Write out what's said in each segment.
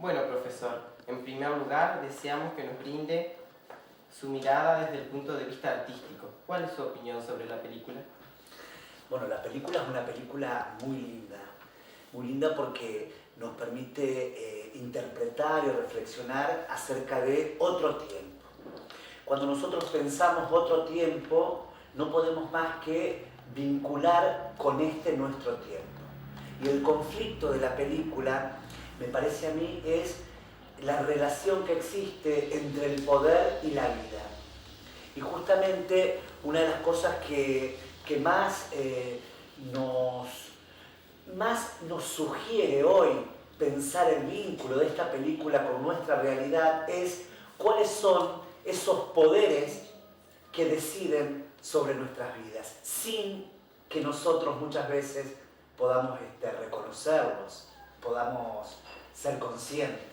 Bueno, profesor, en primer lugar deseamos que nos brinde su mirada desde el punto de vista artístico. ¿Cuál es su opinión sobre la película? Bueno, la película es una película muy linda porque nos permite interpretar y reflexionar acerca de otro tiempo. Cuando nosotros pensamos otro tiempo, no podemos más que vincular con este nuestro tiempo. Y el conflicto de la película, me parece a mí, es la relación que existe entre el poder y la vida. Y justamente una de las cosas que más nos sugiere hoy pensar el vínculo de esta película con nuestra realidad es cuáles son esos poderes que deciden sobre nuestras vidas, sin que nosotros muchas veces podamos reconocerlos, podamos ser conscientes.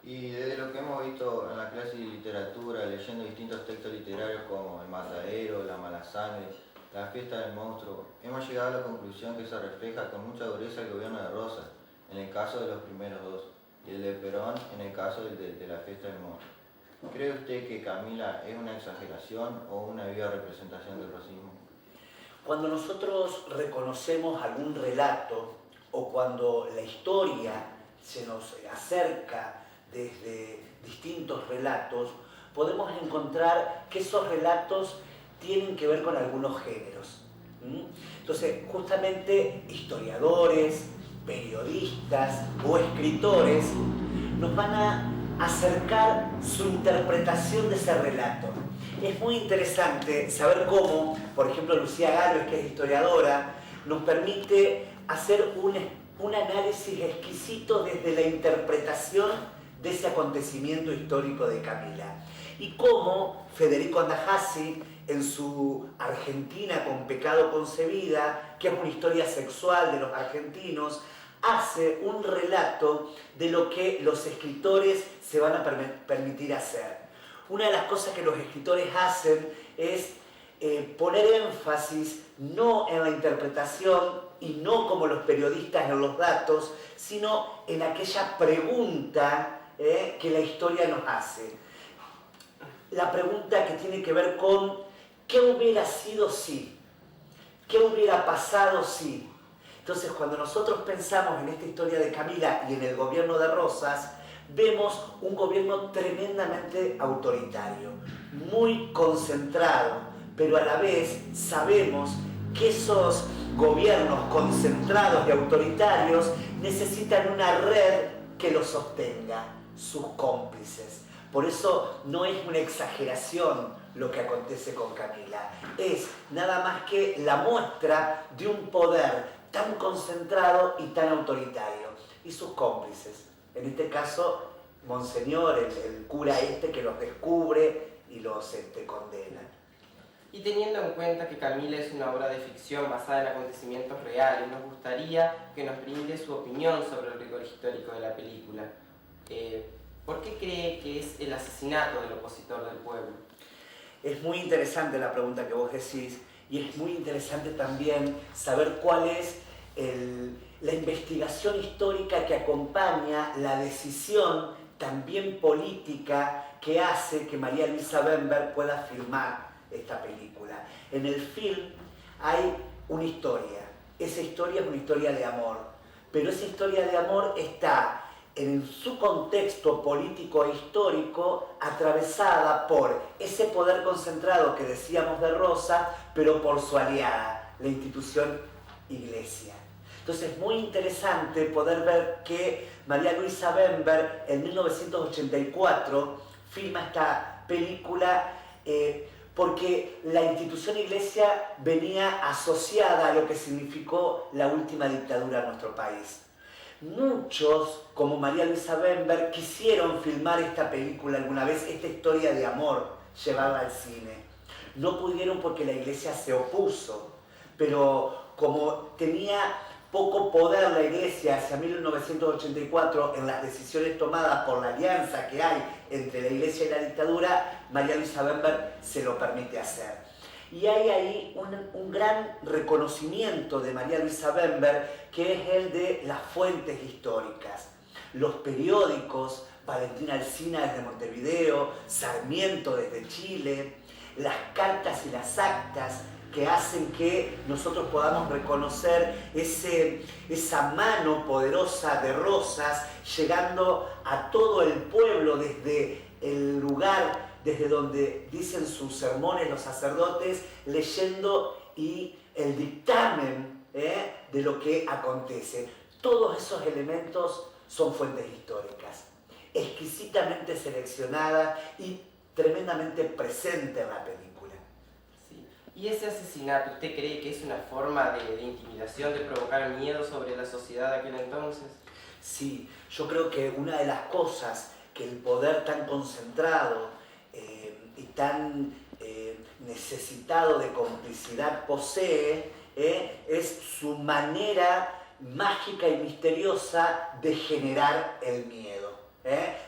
Y desde lo que hemos visto en la clase de literatura, leyendo distintos textos literarios como El Matadero, La Mala Sangre, La Fiesta del Monstruo, hemos llegado a la conclusión que se refleja con mucha dureza el gobierno de Rosas, en el caso de los primeros dos, y el de Perón en el caso de La Fiesta del Monstruo. ¿Cree usted que Camila es una exageración o una viva representación del racismo? Cuando nosotros reconocemos algún relato o cuando la historia se nos acerca desde distintos relatos, podemos encontrar que esos relatos tienen que ver con algunos géneros. Entonces, justamente historiadores, periodistas o escritores nos van a acercar su interpretación de ese relato. Es muy interesante saber cómo, por ejemplo, Lucía Gálvez, que es historiadora, nos permite hacer un análisis exquisito desde la interpretación de ese acontecimiento histórico de Camila. Y cómo Federico Andajasi, en su Argentina con pecado concebida, que es una historia sexual de los argentinos, hace un relato de lo que los escritores se van a permitir hacer. Una de las cosas que los escritores hacen es poner énfasis no en la interpretación y no como los periodistas en los datos, sino en aquella pregunta que la historia nos hace. La pregunta que tiene que ver con ¿qué hubiera sido si? ¿Qué hubiera pasado si? Entonces, cuando nosotros pensamos en esta historia de Camila y en el gobierno de Rosas, vemos un gobierno tremendamente autoritario, muy concentrado, pero a la vez sabemos que esos gobiernos concentrados y autoritarios necesitan una red que los sostenga, sus cómplices. Por eso no es una exageración lo que acontece con Camila, es nada más que la muestra de un poder tan concentrado y tan autoritario, y sus cómplices. En este caso, Monseñor, el cura que los descubre y los condena. Y teniendo en cuenta que Camila es una obra de ficción basada en acontecimientos reales, nos gustaría que nos brinde su opinión sobre el rigor histórico de la película. ¿Por qué cree que es el asesinato del opositor del pueblo? Es muy interesante la pregunta que vos decís, y es muy interesante también saber cuál es la investigación histórica que acompaña la decisión también política que hace que María Luisa Bember pueda filmar esta película. En el film hay una historia, esa historia es una historia de amor, pero esa historia de amor está en su contexto político e histórico atravesada por ese poder concentrado que decíamos de Rosa, pero por su aliada, la institución Iglesia. Entonces es muy interesante poder ver que María Luisa Bember en 1984 filma esta película porque la institución Iglesia venía asociada a lo que significó la última dictadura en nuestro país. Muchos, como María Luisa Bember, quisieron filmar esta película alguna vez, esta historia de amor llevada al cine. No pudieron porque la Iglesia se opuso, pero como tenía poco poder la Iglesia hacia 1984 en las decisiones tomadas por la alianza que hay entre la Iglesia y la dictadura, María Luisa Bember se lo permite hacer. Y hay ahí un gran reconocimiento de María Luisa Bember, que es el de las fuentes históricas. los periódicos, Valentín Alsina desde Montevideo, Sarmiento desde Chile, las cartas y las actas que hacen que nosotros podamos reconocer esa mano poderosa de Rosas llegando a todo el pueblo desde el lugar desde donde dicen sus sermones los sacerdotes, leyendo y el dictamen de lo que acontece. Todos esos elementos son fuentes históricas, exquisitamente seleccionadas y tremendamente presentes en la película. Sí. ¿Y ese asesinato, usted cree que es una forma de intimidación, de provocar miedo sobre la sociedad de aquel entonces? Sí, yo creo que una de las cosas que el poder tan concentrado y tan necesitado de complicidad posee, es su manera mágica y misteriosa de generar el miedo.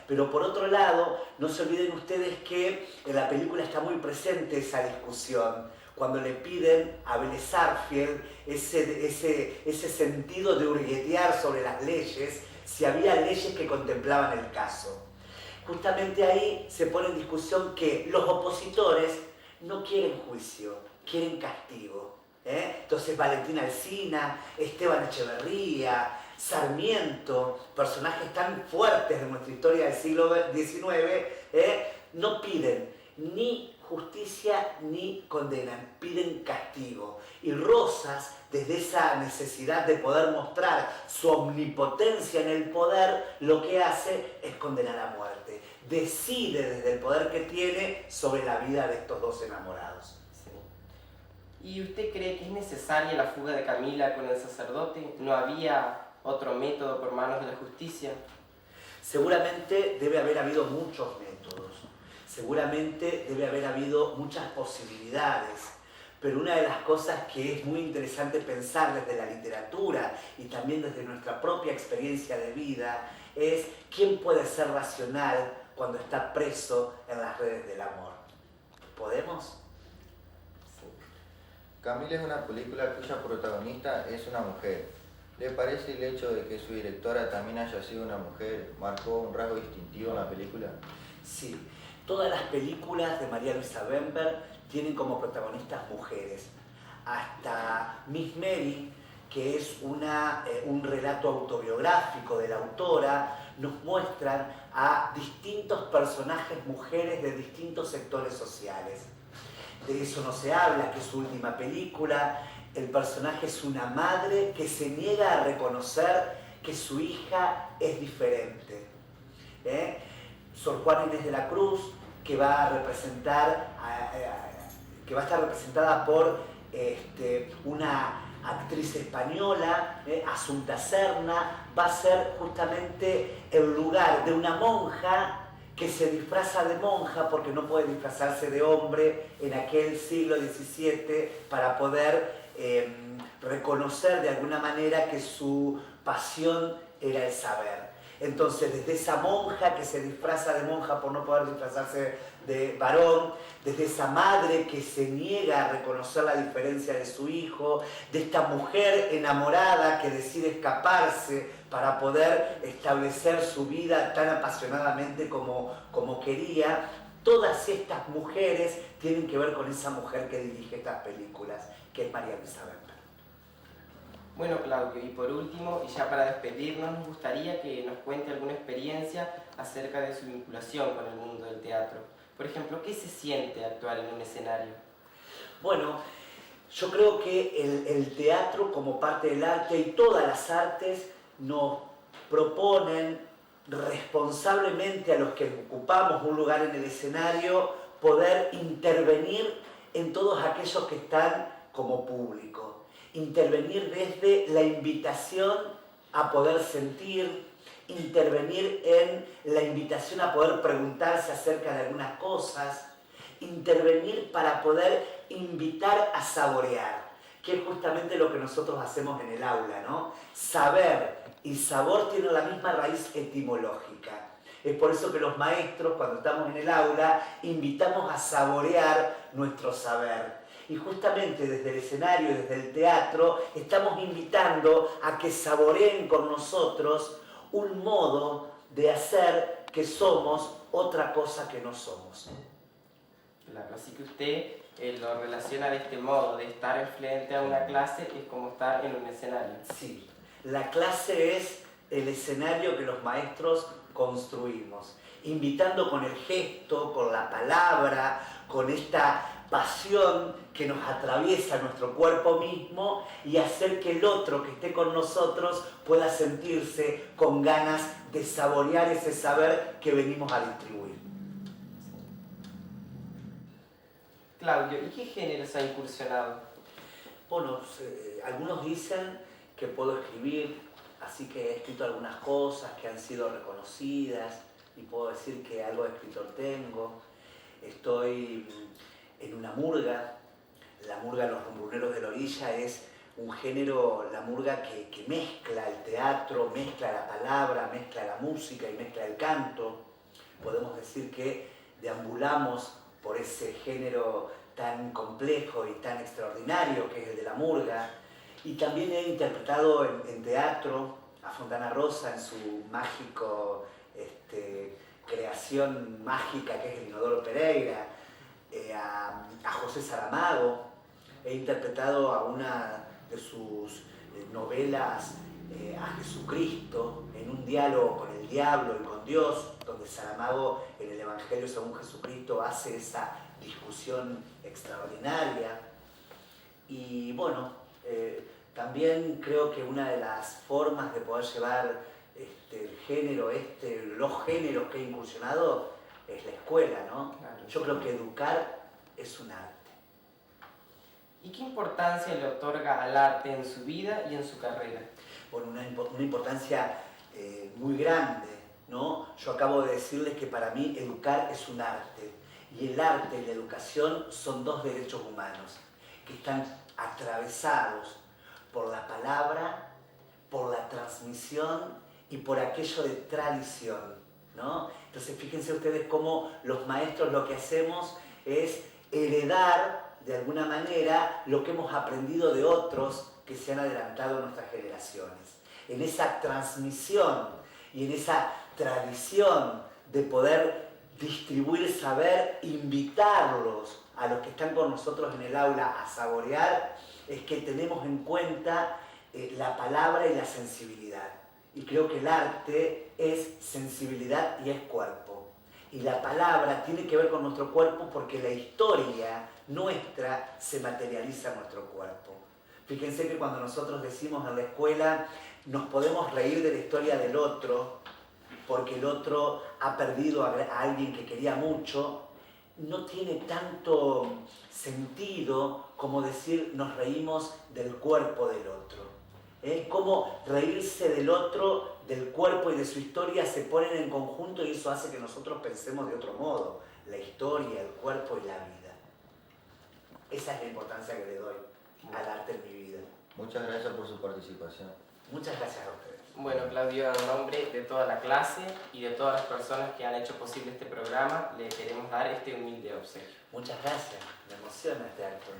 Pero por otro lado, no se olviden ustedes que en la película está muy presente esa discusión, cuando le piden a Vélez Sarsfield ese sentido de hurguetear sobre las leyes, si había leyes que contemplaban el caso. Justamente ahí se pone en discusión que los opositores no quieren juicio, quieren castigo. Entonces Valentín Alsina, Esteban Echeverría, Sarmiento, personajes tan fuertes de nuestra historia del siglo XIX, no piden ni justicia ni condenan, piden castigo. Y Rosas, desde esa necesidad de poder mostrar su omnipotencia en el poder, lo que hace es condenar a muerte. Decide desde el poder que tiene sobre la vida de estos dos enamorados. Sí. ¿Y usted cree que es necesaria la fuga de Camila con el sacerdote? ¿No había otro método por manos de la justicia? Seguramente debe haber habido muchos métodos. Seguramente debe haber habido muchas posibilidades, pero una de las cosas que es muy interesante pensar desde la literatura y también desde nuestra propia experiencia de vida es quién puede ser racional cuando está preso en las redes del amor. ¿Podemos? Camila es una película cuya protagonista es una mujer. ¿Le parece el hecho de que su directora también haya sido una mujer marcó un rasgo distintivo en la película? Sí. Todas las películas de María Luisa Bember tienen como protagonistas mujeres. Hasta Miss Mary, que es un relato autobiográfico de la autora, nos muestran a distintos personajes mujeres de distintos sectores sociales. De eso no se habla, que es su última película. El personaje es una madre que se niega a reconocer que su hija es diferente. Sor Juana Inés de la Cruz, que va a estar representada por una actriz española, Asunta Serna, va a ser justamente el lugar de una monja que se disfraza de monja porque no puede disfrazarse de hombre en aquel siglo XVII para poder reconocer de alguna manera que su pasión era el saber. Entonces, desde esa monja que se disfraza de monja por no poder disfrazarse de varón, desde esa madre que se niega a reconocer la diferencia de su hijo, de esta mujer enamorada que decide escaparse para poder establecer su vida tan apasionadamente como quería, todas estas mujeres tienen que ver con esa mujer que dirige estas películas, que es María Luisa Bember. Bueno, Claudio, y por último, y ya para despedirnos, nos gustaría que nos cuente alguna experiencia acerca de su vinculación con el mundo del teatro. Por ejemplo, ¿qué se siente actuar en un escenario? Bueno, yo creo que el teatro como parte del arte y todas las artes nos proponen responsablemente a los que ocupamos un lugar en el escenario poder intervenir en todos aquellos que están como público. Intervenir desde la invitación a poder sentir, intervenir en la invitación a poder preguntarse acerca de algunas cosas, intervenir para poder invitar a saborear, que es justamente lo que nosotros hacemos en el aula, ¿no? Saber y sabor tienen la misma raíz etimológica. Es por eso que los maestros, cuando estamos en el aula, invitamos a saborear nuestro saber. Y justamente desde el escenario, desde el teatro, estamos invitando a que saboreen con nosotros un modo de hacer que somos otra cosa que no somos. Claro, así que usted lo relaciona de este modo, de estar frente a una clase es como estar en un escenario. Sí, la clase es el escenario que los maestros construimos, invitando con el gesto, con la palabra, con esta pasión que nos atraviesa nuestro cuerpo mismo y hacer que el otro que esté con nosotros pueda sentirse con ganas de saborear ese saber que venimos a distribuir. Claudio, ¿y qué géneros ha incursionado? Bueno, algunos dicen que puedo escribir, así que he escrito algunas cosas que han sido reconocidas y puedo decir que algo de escritor tengo. Estoy en una murga. La murga Los Rumbruneros de la Orilla es un género, la murga que mezcla el teatro, mezcla la palabra, mezcla la música y mezcla el canto. Podemos decir que deambulamos por ese género tan complejo y tan extraordinario que es el de la murga. Y también he interpretado en teatro a Fontana Rosa en su mágico creación mágica que es el Inodoro Pereira, a José Saramago. He interpretado a una de sus novelas, a Jesucristo, en un diálogo con el diablo y con Dios, donde Saramago en el Evangelio según Jesucristo hace esa discusión extraordinaria. Y bueno, también creo que una de las formas de poder llevar el género, los géneros que he incursionado es la escuela, ¿no? Claro, yo creo que educar es un arte. ¿Y qué importancia le otorga al arte en su vida y en su carrera? Bueno, una importancia muy grande, ¿no? Yo acabo de decirles que para mí educar es un arte. Y el arte y la educación son dos derechos humanos que están atravesados por la palabra, por la transmisión y por aquello de tradición, ¿no? Entonces fíjense ustedes cómo los maestros lo que hacemos es heredar de alguna manera lo que hemos aprendido de otros que se han adelantado en nuestras generaciones. En esa transmisión y en esa tradición de poder distribuir saber, invitarlos a los que están con nosotros en el aula a saborear, es que tenemos en cuenta la palabra y la sensibilidad. Y creo que el arte es sensibilidad y es cuerpo. Y la palabra tiene que ver con nuestro cuerpo porque la historia nuestra se materializa en nuestro cuerpo. Fíjense que cuando nosotros decimos en la escuela nos podemos reír de la historia del otro porque el otro ha perdido a alguien que quería mucho, no tiene tanto sentido como decir nos reímos del cuerpo del otro. Cómo reírse del otro, del cuerpo y de su historia se ponen en conjunto y eso hace que nosotros pensemos de otro modo, la historia, el cuerpo y la vida. Esa es la importancia que le doy al arte en mi vida. Muchas gracias por su participación. Muchas gracias a ustedes. Bueno, Claudio, en nombre de toda la clase y de todas las personas que han hecho posible este programa, le queremos dar este humilde obsequio. Muchas gracias, me emociona este acto.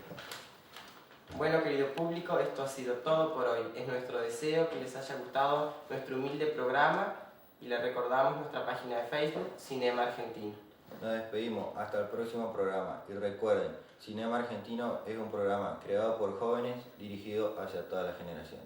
Bueno, querido público, esto ha sido todo por hoy. Es nuestro deseo que les haya gustado nuestro humilde programa y les recordamos nuestra página de Facebook, Cinema Argentino. Nos despedimos hasta el próximo programa y recuerden, Cinema Argentino es un programa creado por jóvenes dirigido hacia toda la generación.